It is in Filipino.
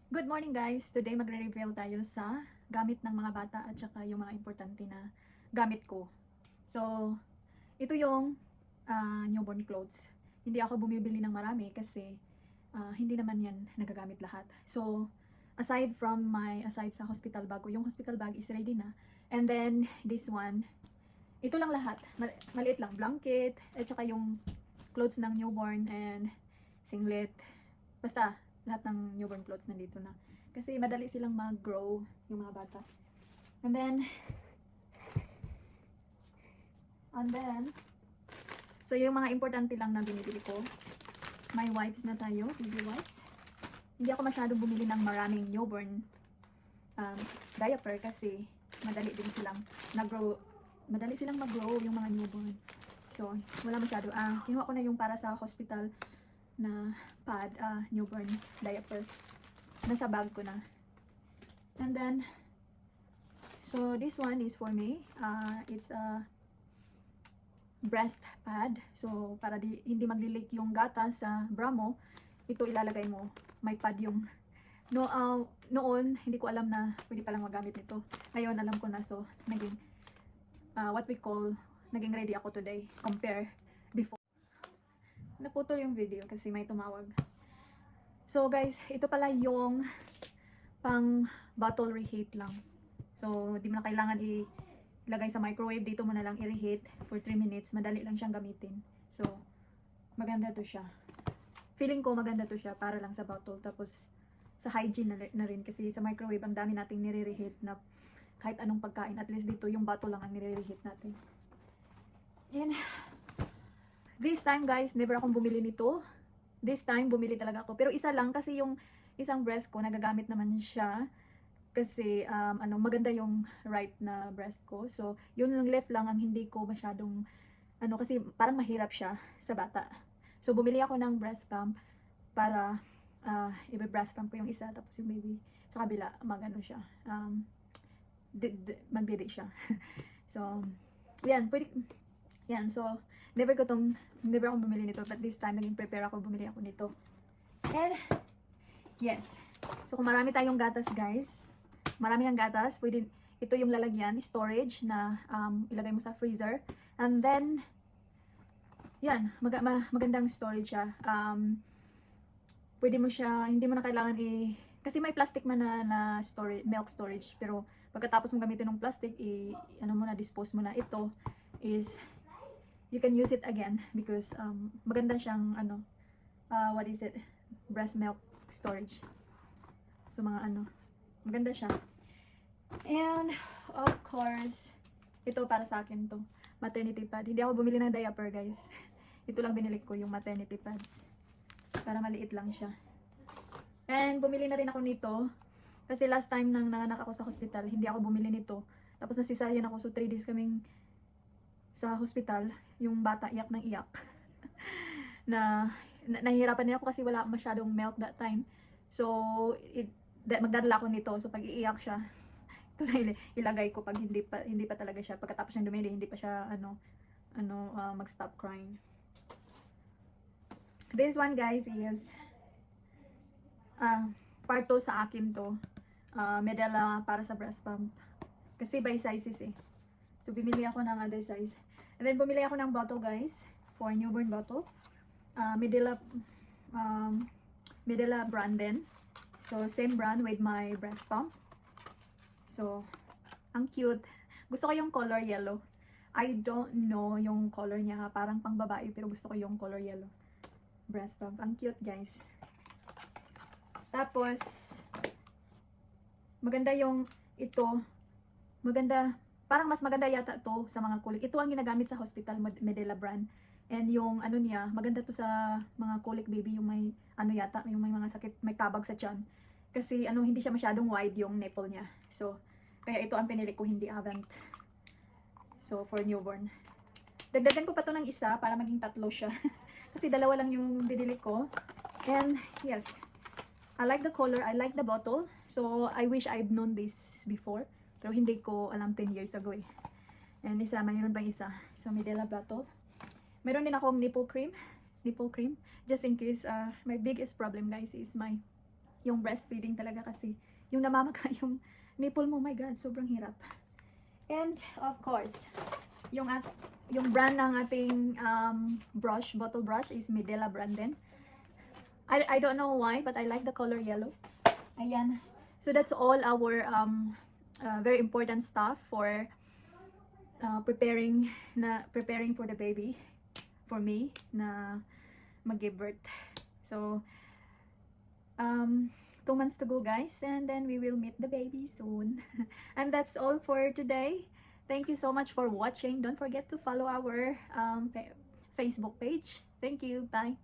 Good morning guys! Today magre-reveal tayo sa gamit ng mga bata at saka yung mga importante na gamit ko. So, ito yung newborn clothes. Hindi ako bumibili ng marami kasi hindi naman yan nagagamit lahat. So, aside sa hospital bag ko, yung hospital bag is ready na. And then, this one, ito lang lahat. Maliit lang, blanket, at saka yung clothes ng newborn and singlet. Basta, lahat ng newborn clothes nandito na. Kasi madali silang mag-grow yung mga bata. And then, so yung mga importante lang na binibili ko. May wipes na tayo, baby wipes. Hindi ako masyadong bumili ng maraming newborn diaper kasi madali silang mag-grow yung mga newborn. So, wala masyado. Kinuha ko na yung para sa hospital na pad, newborn diaper. Nasa bag ko na. And then, so this one is for me. It's a breast pad. So, para hindi magli-leak yung gatas sa bra mo, ito ilalagay mo. May pad yung noon, hindi ko alam na pwede palang magamit nito. Ngayon, alam ko na. So, naging naging ready ako today. Compare before. Naputol yung video kasi may tumawag. So guys, ito pala yung pang bottle reheat lang. So, di mo na kailangan ilagay sa microwave. Dito mo na lang i-reheat for 3 minutes. Madali lang siyang gamitin. So, maganda to siya. Feeling ko maganda to siya para lang sa bottle. Tapos, sa hygiene na rin. Kasi sa microwave, ang dami nating nire-reheat na kahit anong pagkain. At least dito, yung bottle lang ang nire-reheat natin. And, this time guys, never akong bumili nito. This time, bumili talaga ako. Pero isa lang kasi yung isang breast ko, nagagamit naman siya. Kasi, maganda yung right na breast ko. So, yun yung left lang ang hindi ko masyadong, kasi parang mahirap siya sa bata. So, bumili ako ng breast pump para, i-breast pump ko yung isa. Tapos yung baby sa kabila, siya. Magdidi siya. So, yan, yan, so, never akong bumili nito, but this time, naging prepare ako, bumili ako nito. And, yes. So, kung marami tayong gatas, guys, marami ng gatas, pwede, ito yung lalagyan, storage, na ilagay mo sa freezer. And then, yan, magandang storage siya. Pwede mo siya, hindi mo na kailangan kasi may plastic man na storage, milk storage, pero pagkatapos mo gamitin ng plastic, dispose mo na. Ito is, you can use it again because maganda siyang breast milk storage. So maganda siya. And of course, ito para sa akin to, maternity pad. Hindi ako bumili ng diaper, guys. Ito lang binili ko, yung maternity pads. Para maliit lang siya. And bumili na rin ako nito kasi last time nang nanganak ako sa hospital, hindi ako bumili nito. Tapos nasisaryan ako, so 3 days kaming sa hospital, yung bata iyak ng iyak. Nahihirapan din ako kasi wala masyadong milk that time. So, magdadala ako nito. So, pag iiyak siya, ito na ilagay ko pag hindi pa talaga siya. Pagkatapos ng dumili, hindi pa siya, mag-stop crying. This one, guys, is, part 2 sa akin to. Medela para sa breast pump. Kasi by sizes eh. So, bumili ako ng other size. And then, bumili ako ng bottle, guys. For newborn bottle. Medela brand din. So, same brand with my breast pump. So, ang cute. Gusto ko yung color yellow. I don't know yung color niya. Parang pang babae, pero gusto ko yung color yellow. Breast pump. Ang cute, guys. Tapos, maganda yung ito. Maganda. Parang mas maganda yata to sa mga kulik. Ito ang ginagamit sa hospital, Medela brand. And yung niya, maganda to sa mga kulik baby, yung may yung may mga sakit, may kabag sa tiyan. Kasi hindi siya masyadong wide yung nipple niya. So, kaya ito ang pinili ko, hindi Avent. So, for newborn. Dagdagan ko pa to ng isa para maging 3 siya. Kasi 2 lang yung binili ko. And, yes. I like the color, I like the bottle. So, I wish I've known this before. Pero hindi ko alam 10 years ago eh. And mayroon pang isa. So, Medela bottle. Meron din akong nipple cream. Just in case, my biggest problem, guys, is my yung breastfeeding talaga kasi yung namamaga yung nipple mo, my god, sobrang hirap. And of course, yung brand ng ating brush, bottle brush is Medela brand din. I don't know why, but I like the color yellow. Ayan. So that's all our very important stuff for preparing for the baby, for me na mag-give birth. So 2 months to go, guys, and then we will meet the baby soon. And that's all for today. Thank you so much for watching. Don't forget to follow our Facebook page. Thank you. Bye.